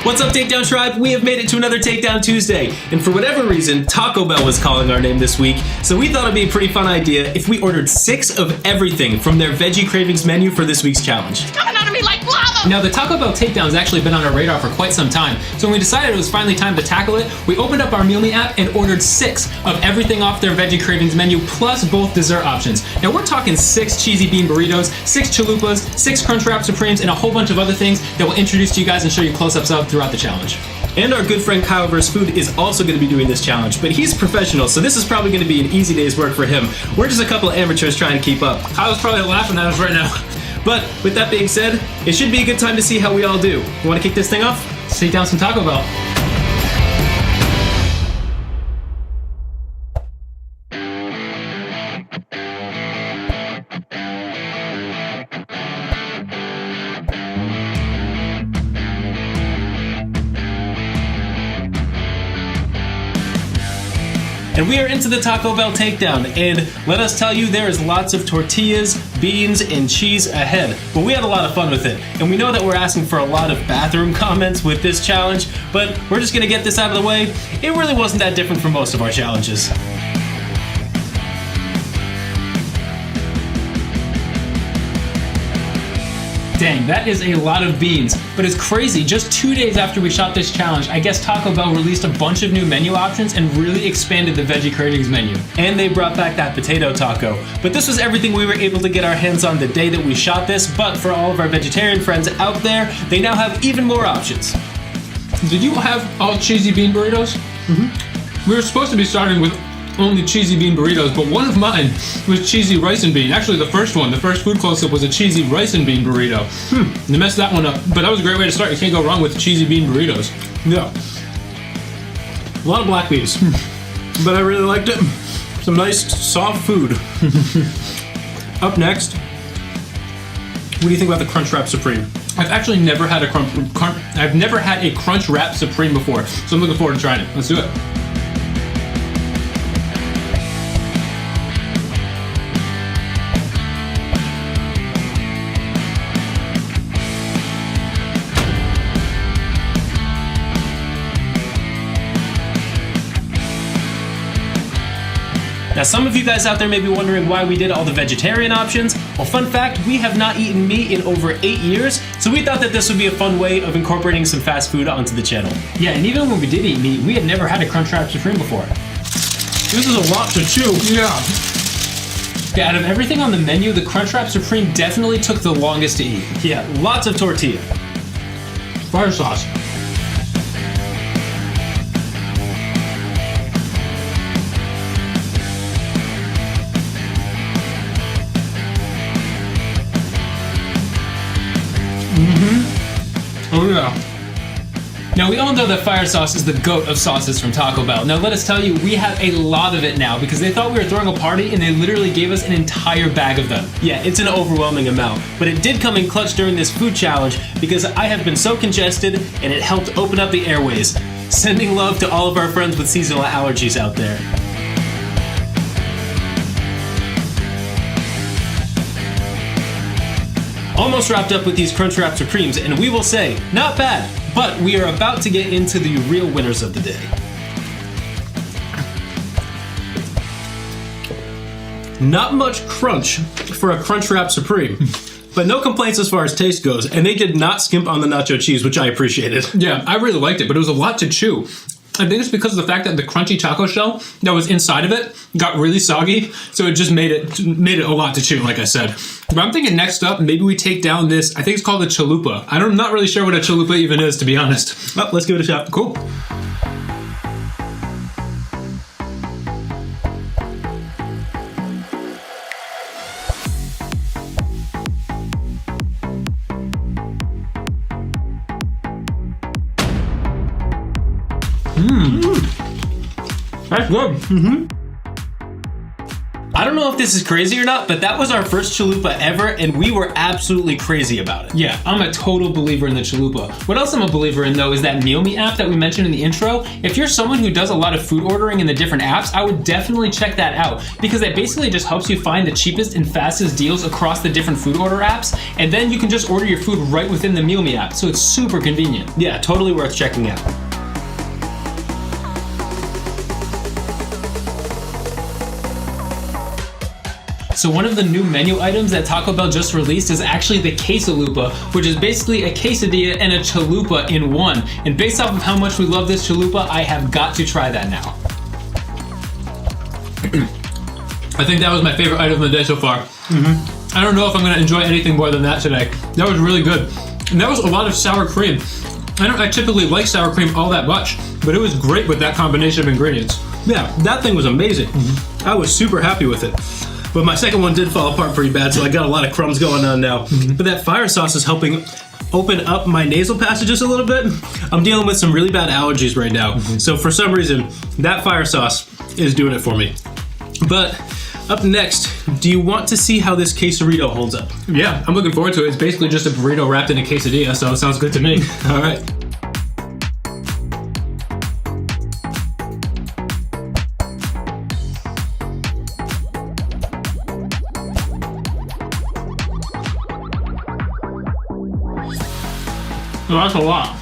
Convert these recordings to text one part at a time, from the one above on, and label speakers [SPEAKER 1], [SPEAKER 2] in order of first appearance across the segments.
[SPEAKER 1] What's up, Takedown Tribe? We have made it to another Takedown Tuesday, and for whatever reason, Taco Bell was calling our name this week, so we thought it'd be a pretty fun idea if we ordered 6 of everything from their Veggie Cravings menu for this week's challenge.
[SPEAKER 2] It's coming out of me like lava!
[SPEAKER 3] Now, the Taco Bell Takedown has actually been on our radar for quite some time, so when we decided it was finally time to tackle it, we opened up our Meal Me app and ordered 6 of everything off their Veggie Cravings menu, plus both dessert options. Now, we're talking 6 cheesy bean burritos, 6 chalupas, 6 Crunchwrap Supremes, and a whole bunch of other things that we'll introduce to you guys and show you close-ups of throughout the challenge.
[SPEAKER 1] And our good friend Kyle vs. Food is also going to be doing this challenge, but he's professional, so this is probably going to be an easy day's work for him. We're just a couple of amateurs trying to keep up.
[SPEAKER 3] Kyle's probably laughing at us right now.
[SPEAKER 1] But with that being said, it should be a good time to see how we all do. You want to kick this thing off?
[SPEAKER 3] Let's take down some Taco Bell.
[SPEAKER 1] And we are into the Taco Bell Takedown, and let us tell you, there is lots of tortillas, beans, and cheese ahead. But we had a lot of fun with it, and we know that we're asking for a lot of bathroom comments with this challenge, but we're just gonna get this out of the way. It really wasn't that different from most of our challenges.
[SPEAKER 3] Dang, that is a lot of beans. But it's crazy, just 2 days after we shot this challenge, I guess Taco Bell released a bunch of new menu options and really expanded the Veggie Cravings menu.
[SPEAKER 1] And they brought back that potato taco. But this was everything we were able to get our hands on the day that we shot this, but for all of our vegetarian friends out there, they now have even more options.
[SPEAKER 3] Did you have all cheesy bean burritos? Mm-hmm. We were supposed to be starting with only cheesy bean burritos, but one of mine was cheesy rice and bean. Actually, the first food close-up was a cheesy rice and bean burrito. They messed that one up, but that was a great way to start. You can't go wrong with cheesy bean burritos.
[SPEAKER 1] Yeah. A lot of black beans, but I really liked it. Some nice, soft food. Up next, what do you think about the Crunchwrap Supreme?
[SPEAKER 3] I've actually never had a Crunchwrap Supreme before, so I'm looking forward to trying it. Let's do it.
[SPEAKER 1] Now, some of you guys out there may be wondering why we did all the vegetarian options. Well, fun fact, we have not eaten meat in over 8 years, so we thought that this would be a fun way of incorporating some fast food onto the channel.
[SPEAKER 3] Yeah, and even when we did eat meat, we had never had a Crunchwrap Supreme before.
[SPEAKER 1] This is a lot to chew.
[SPEAKER 3] Yeah, out of everything on the menu, the Crunchwrap Supreme definitely took the longest to eat.
[SPEAKER 1] Yeah, lots of tortilla.
[SPEAKER 3] Fire sauce. Oh yeah. Now we all know that fire sauce is the GOAT of sauces from Taco Bell. Now let us tell you, we have a lot of it now because they thought we were throwing a party and they literally gave us an entire bag of them.
[SPEAKER 1] Yeah, it's an overwhelming amount, but it did come in clutch during this food challenge because I have been so congested and it helped open up the airways. Sending love to all of our friends with seasonal allergies out there. Almost wrapped up with these Crunchwrap Supremes, and we will say, not bad, but we are about to get into the real winners of the day. Not much crunch for a Crunchwrap Supreme, but no complaints as far as taste goes, and they did not skimp on the nacho cheese, which I appreciated.
[SPEAKER 3] Yeah, I really liked it, but it was a lot to chew. I think it's because of the fact that the crunchy taco shell that was inside of it got really soggy, so it just made it a lot to chew, like I said. But I'm thinking next up, maybe we take down this, I think it's called a chalupa. I'm not really sure what a chalupa even is, to be honest.
[SPEAKER 1] Well, let's give it a shot.
[SPEAKER 3] Cool.
[SPEAKER 1] That's good. I don't know if this is crazy or not, but that was our first chalupa ever, and we were absolutely crazy about it.
[SPEAKER 3] Yeah, I'm a total believer in the chalupa. What else I'm a believer in, though, is that Meal Me app that we mentioned in the intro. If you're someone who does a lot of food ordering in the different apps, I would definitely check that out, because it basically just helps you find the cheapest and fastest deals across the different food order apps, and then you can just order your food right within the Meal Me app, so it's super convenient.
[SPEAKER 1] Yeah, totally worth checking out.
[SPEAKER 3] So one of the new menu items that Taco Bell just released is actually the quesalupa, which is basically a quesadilla and a chalupa in one. And based off of how much we love this chalupa, I have got to try that now. I think that was my favorite item of the day so far. I don't know if I'm gonna enjoy anything more than that today. That was really good. And that was a lot of sour cream. I typically like sour cream all that much, but it was great with that combination of ingredients.
[SPEAKER 1] Yeah, that thing was amazing. I was super happy with it. But my second one did fall apart pretty bad, so I got a lot of crumbs going on now. But that fire sauce is helping open up my nasal passages a little bit. I'm dealing with some really bad allergies right now. So for some reason, that fire sauce is doing it for me. But up next, do you want to see how this quesarito holds up?
[SPEAKER 3] Yeah, I'm looking forward to it. It's basically just a burrito wrapped in a quesadilla, so it sounds good to me.
[SPEAKER 1] All right.
[SPEAKER 3] Oh, that's a lot.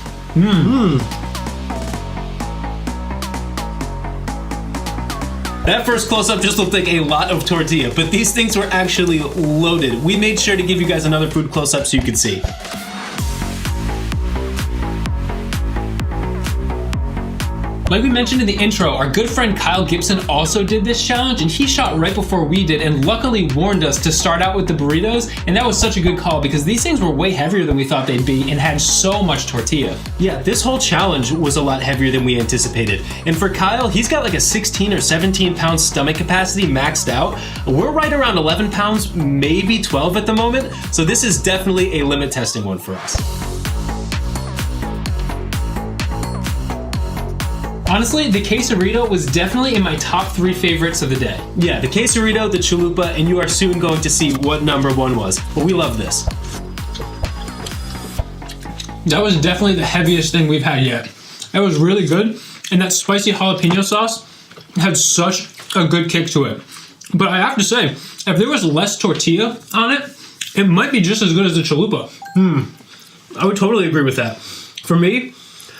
[SPEAKER 1] That first close-up just looked like a lot of tortilla, but these things were actually loaded. We made sure to give you guys another food close-up so you could see.
[SPEAKER 3] Like we mentioned in the intro, our good friend Kyle Gibson also did this challenge, and he shot right before we did and luckily warned us to start out with the burritos, and that was such a good call because these things were way heavier than we thought they'd be and had so much tortilla.
[SPEAKER 1] Yeah, this whole challenge was a lot heavier than we anticipated. And for Kyle, he's got like a 16 or 17 pound stomach capacity maxed out. We're right around 11 pounds, maybe 12 at the moment, so this is definitely a limit testing one for us.
[SPEAKER 3] Honestly, the quesarito was definitely in my top 3 favorites of the day.
[SPEAKER 1] Yeah, the quesarito, the chalupa, and you are soon going to see what number 1 was. But we love this.
[SPEAKER 3] That was definitely the heaviest thing we've had yet. It was really good, and that spicy jalapeno sauce had such a good kick to it. But I have to say, if there was less tortilla on it, it might be just as good as the chalupa.
[SPEAKER 1] I would totally agree with that. For me,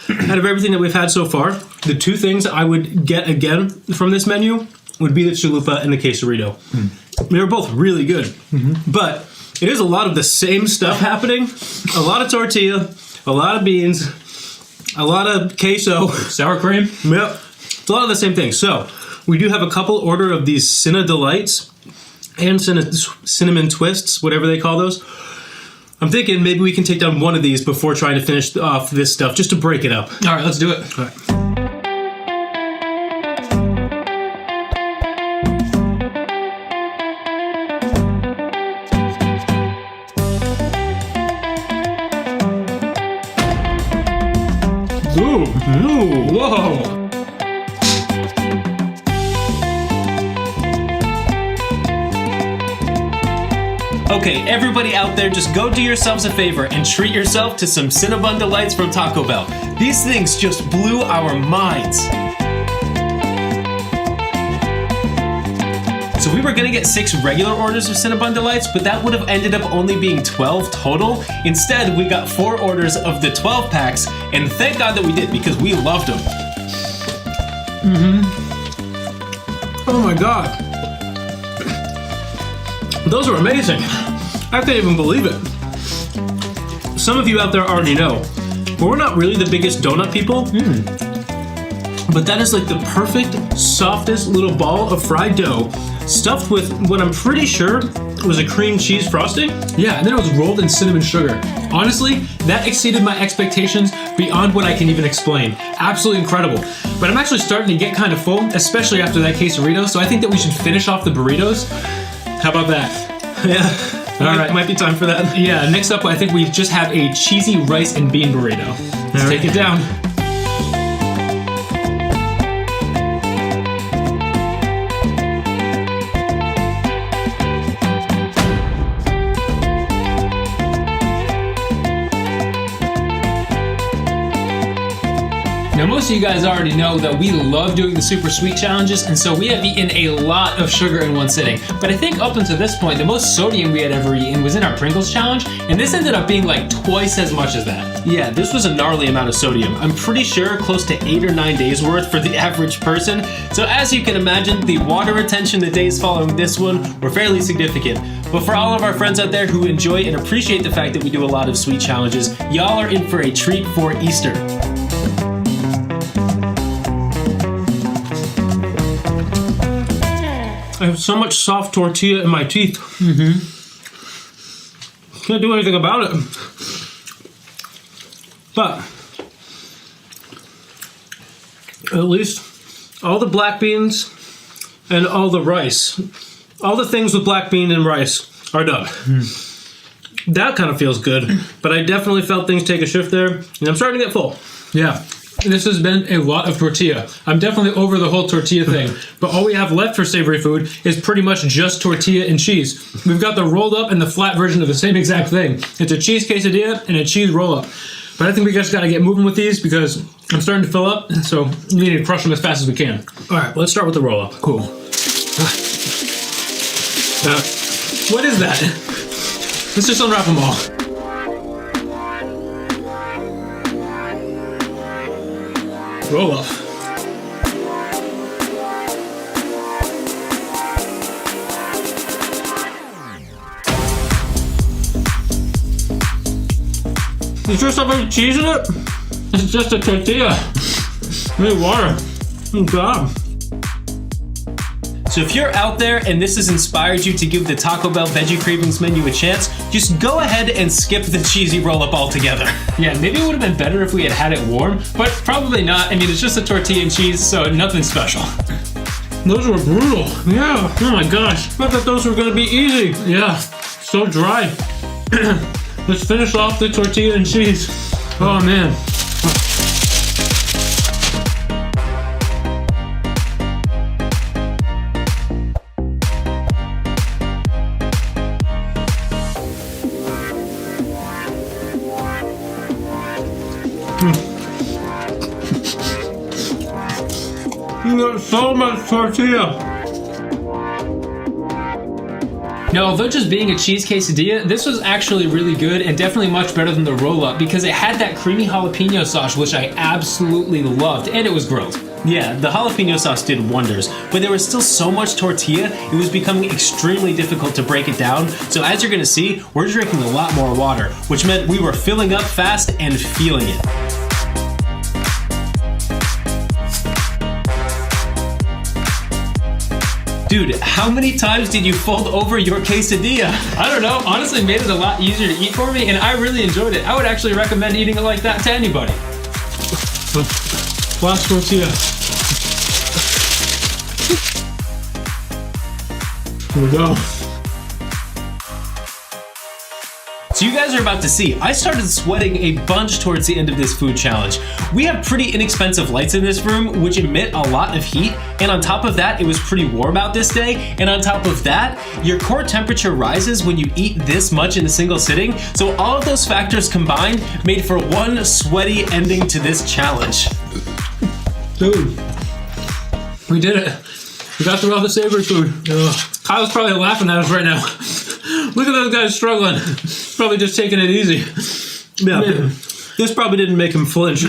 [SPEAKER 1] out of everything that we've had so far, the 2 things I would get again from this menu would be the chalupa and the quesarito. They were both really good, but it is a lot of the same stuff happening. A lot of tortilla, a lot of beans, a lot of queso.
[SPEAKER 3] Sour cream?
[SPEAKER 1] Yep, it's a lot of the same thing. So we do have a couple order of these Cinnabon Delights and cinnamon twists, whatever they call those. I'm thinking maybe we can take down one of these before trying to finish off this stuff, just to break it up.
[SPEAKER 3] All right, let's do it.
[SPEAKER 1] All right.
[SPEAKER 3] Ooh, whoa.
[SPEAKER 1] Okay, everybody out there, just go do yourselves a favor and treat yourself to some Cinnabon Delights from Taco Bell. These things just blew our minds. So we were gonna get 6 regular orders of Cinnabon Delights, but that would have ended up only being 12 total. Instead, we got 4 orders of the 12 packs, and thank God that we did because we loved them.
[SPEAKER 3] Oh my God.
[SPEAKER 1] Those are amazing. I can't even believe it. Some of you out there already know, but we're not really the biggest donut people. But that is like the perfect, softest little ball of fried dough stuffed with what I'm pretty sure was a cream cheese frosting.
[SPEAKER 3] Yeah, and then it was rolled in cinnamon sugar. Honestly, that exceeded my expectations beyond what I can even explain. Absolutely incredible. But I'm actually starting to get kind of full, especially after that quesarito, so I think that we should finish off the burritos. How about that?
[SPEAKER 1] Yeah,
[SPEAKER 3] all right.
[SPEAKER 1] Might be time for that.
[SPEAKER 3] Yeah, next up I think we just have a cheesy rice and bean burrito. Let's take it down. Now, most of you guys already know that we love doing the super sweet challenges, and so we have eaten a lot of sugar in one sitting. But I think up until this point, the most sodium we had ever eaten was in our Pringles challenge, and this ended up being like twice as much as that.
[SPEAKER 1] Yeah, this was a gnarly amount of sodium. I'm pretty sure close to 8 or 9 days worth for the average person. So as you can imagine, the water retention the days following this one were fairly significant. But for all of our friends out there who enjoy and appreciate the fact that we do a lot of sweet challenges, y'all are in for a treat for Easter. I have so much soft tortilla in my teeth. Can't do anything about it. But at least all the black beans and all the rice, all the things with black bean and rice are done. That kind of feels good, but I definitely felt things take a shift there, and I'm starting to get full.
[SPEAKER 3] Yeah. This has been a lot of tortilla. I'm definitely over the whole tortilla thing, but all we have left for savory food is pretty much just tortilla and cheese. We've got the rolled up and the flat version of the same exact thing. It's a cheese quesadilla and a cheese roll up. But I think we just gotta get moving with these because I'm starting to fill up, so we need to crush them as fast as we can.
[SPEAKER 1] All right, let's start with the roll up.
[SPEAKER 3] Cool. What is that? Let's just unwrap them all. Roll up.
[SPEAKER 1] Is there something cheese in it?
[SPEAKER 3] It's just a tortilla. Maybe water.
[SPEAKER 1] Oh God. So if you're out there and this has inspired you to give the Taco Bell Veggie Cravings menu a chance, just go ahead and skip the cheesy roll-up altogether.
[SPEAKER 3] Yeah, maybe it would have been better if we had had it warm, but probably not. I mean, it's just a tortilla and cheese, so nothing special.
[SPEAKER 1] Those were brutal.
[SPEAKER 3] Yeah, oh my gosh.
[SPEAKER 1] I thought those were gonna be easy.
[SPEAKER 3] Yeah, so dry. Let's finish off the tortilla and cheese. Oh man.
[SPEAKER 1] You got so much tortilla.
[SPEAKER 3] Now, although just being a cheese quesadilla, this was actually really good and definitely much better than the roll-up because it had that creamy jalapeno sauce, which I absolutely loved, and it was grilled.
[SPEAKER 1] Yeah, the jalapeno sauce did wonders, but there was still so much tortilla, it was becoming extremely difficult to break it down. So as you're gonna see, we're drinking a lot more water, which meant we were filling up fast and feeling it. Dude, how many times did you fold over your quesadilla?
[SPEAKER 3] I don't know, honestly it made it a lot easier to eat for me, and I really enjoyed it. I would actually recommend eating it like that to anybody.
[SPEAKER 1] Last tortilla. Here we go. So you guys are about to see, I started sweating a bunch towards the end of this food challenge. We have pretty inexpensive lights in this room, which emit a lot of heat, and on top of that, it was pretty warm out this day, and on top of that, your core temperature rises when you eat this much in a single sitting, so all of those factors combined made for one sweaty ending to this challenge.
[SPEAKER 3] Dude, we did it. We got through all the savory food. Kyle's probably laughing at us right now. Look at those guys struggling. Probably just taking it easy.
[SPEAKER 1] Yeah, man. This probably didn't make him flinch.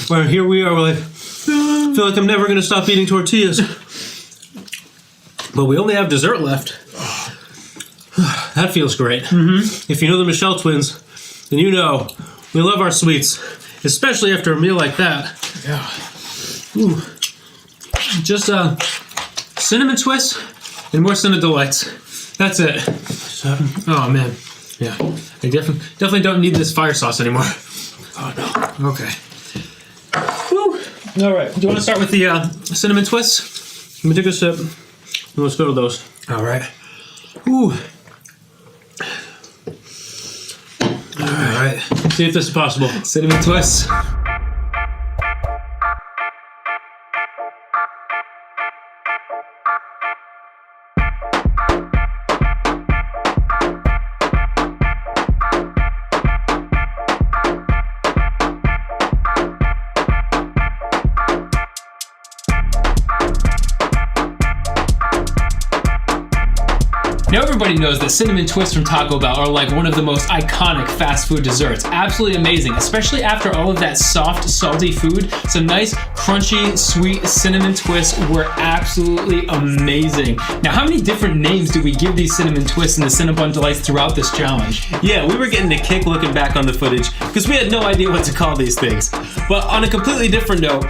[SPEAKER 1] Where here we are, we're like, I feel like I'm never gonna stop eating tortillas. But we only have dessert left. That feels great.
[SPEAKER 3] Mm-hmm.
[SPEAKER 1] If you know the Michelle twins, then you know we love our sweets, especially after a meal like that.
[SPEAKER 3] Yeah. Ooh. Just cinnamon twists and more Cinnabon Delights. That's it. Oh man. Yeah. I definitely don't need this fire sauce anymore.
[SPEAKER 1] Oh no.
[SPEAKER 3] Okay. Woo. All right. Do you want to start with the cinnamon twists?
[SPEAKER 1] Let me take a sip and let's go to those.
[SPEAKER 3] All right. Ooh. All right.
[SPEAKER 1] See if this is possible.
[SPEAKER 3] Cinnamon twists. Now everybody knows that cinnamon twists from Taco Bell are like one of the most iconic fast food desserts. Absolutely amazing, especially after all of that soft, salty food. Some nice, crunchy, sweet cinnamon twists were absolutely amazing. Now, how many different names do we give these cinnamon twists in the Cinnabon Delights throughout this challenge?
[SPEAKER 1] Yeah, we were getting a kick looking back on the footage because we had no idea what to call these things. But on a completely different note,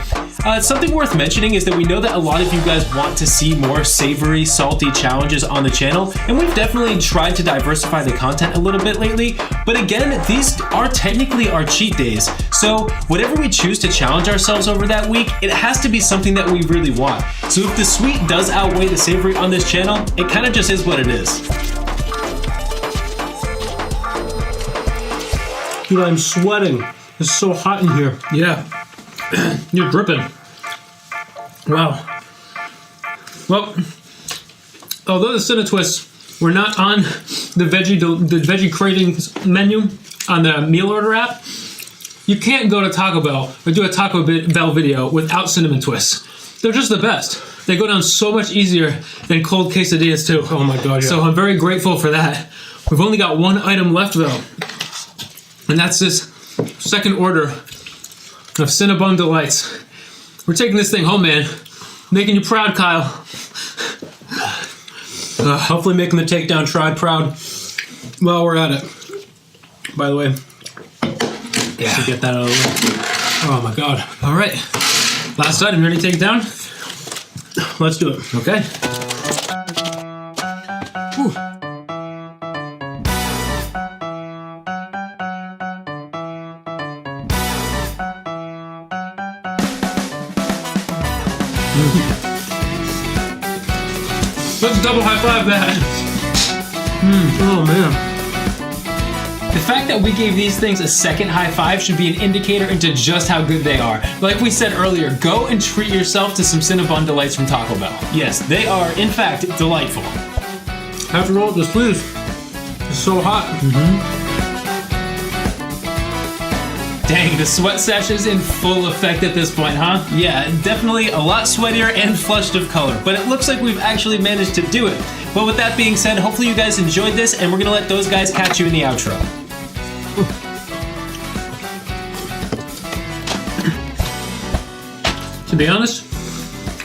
[SPEAKER 1] something worth mentioning is that we know that a lot of you guys want to see more savory, salty challenges on the channel, and we've definitely tried to diversify the content a little bit lately. But again, these are technically our cheat days. So whatever we choose to challenge ourselves over that week, it has to be something that we really want. So if the sweet does outweigh the savory on this channel, it kind of just is what it is.
[SPEAKER 2] Dude, I'm sweating. It's so hot in here.
[SPEAKER 3] Yeah, you're dripping.
[SPEAKER 2] Wow.
[SPEAKER 3] Well, although the Cinnabon Twists were not on the veggie cravings menu on the meal order app, you can't go to Taco Bell or do a Taco Bell video without cinnamon twists. They're just the best. They go down so much easier than cold quesadillas too.
[SPEAKER 2] Oh my God, yeah.
[SPEAKER 3] So I'm very grateful for that. We've only got one item left though, and that's this second order of Cinnabon Delights. We're taking this thing home, man. Making you proud, Kyle.
[SPEAKER 2] Hopefully making the Takedown tribe proud while we're at it. By the way,
[SPEAKER 3] Yeah.
[SPEAKER 2] to get that out of the way. Oh my God.
[SPEAKER 3] All right. Last item, ready to take it down?
[SPEAKER 2] Let's do it.
[SPEAKER 3] Okay. Whew. Let's double high five that.
[SPEAKER 2] Oh man.
[SPEAKER 3] The fact that we gave these things a second high five should be an indicator into just how good they are. Like we said earlier, go and treat yourself to some Cinnabon Delights from Taco Bell.
[SPEAKER 1] Yes, they are in fact delightful.
[SPEAKER 2] Have to roll up the sleeves. It's so hot.
[SPEAKER 3] Dang, the sweat sesh is in full effect at this point, huh?
[SPEAKER 1] Yeah, definitely a lot sweatier and flushed of color, but it looks like we've actually managed to do it. But with that being said, hopefully you guys enjoyed this, and we're gonna let those guys catch you in the outro.
[SPEAKER 3] To be honest,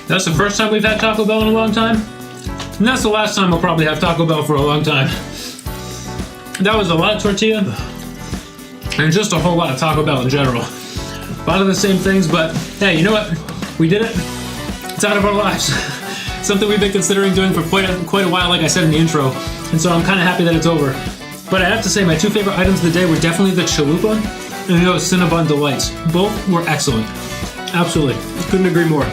[SPEAKER 3] that's the first time we've had Taco Bell in a long time, and that's the last time we'll probably have Taco Bell for a long time. That was a lot of tortilla, and just a whole lot of Taco Bell in general. A lot of the same things, but hey, you know what? We did it. It's out of our lives. Something we've been considering doing for quite a while, like I said in the intro, and so I'm kind of happy that it's over. But I have to say, my two favorite items of the day were definitely the Chalupa and the Cinnabon Delights. Both were excellent.
[SPEAKER 2] Absolutely. Couldn't agree more.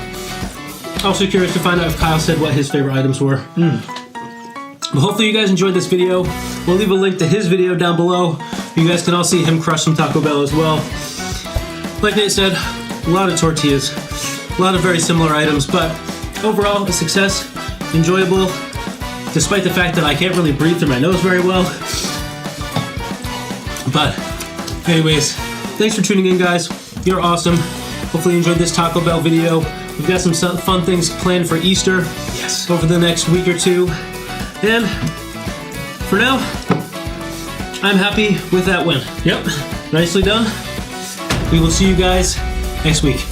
[SPEAKER 2] Also curious to find out if Kyle said what his favorite items were. Well, hopefully you guys enjoyed this video. We'll leave a link to his video down below. You guys can all see him crush some Taco Bell as well. Like Nate said, a lot of tortillas, a lot of very similar items, but overall a success, enjoyable, despite the fact that I can't really breathe through my nose very well. But anyways, thanks for tuning in, guys. You're awesome. Hopefully you enjoyed this Taco Bell video. We've got some fun things planned for Easter over the next week or two. And for now, I'm happy with that win.
[SPEAKER 3] Yep.
[SPEAKER 2] Nicely done. We will see you guys next week.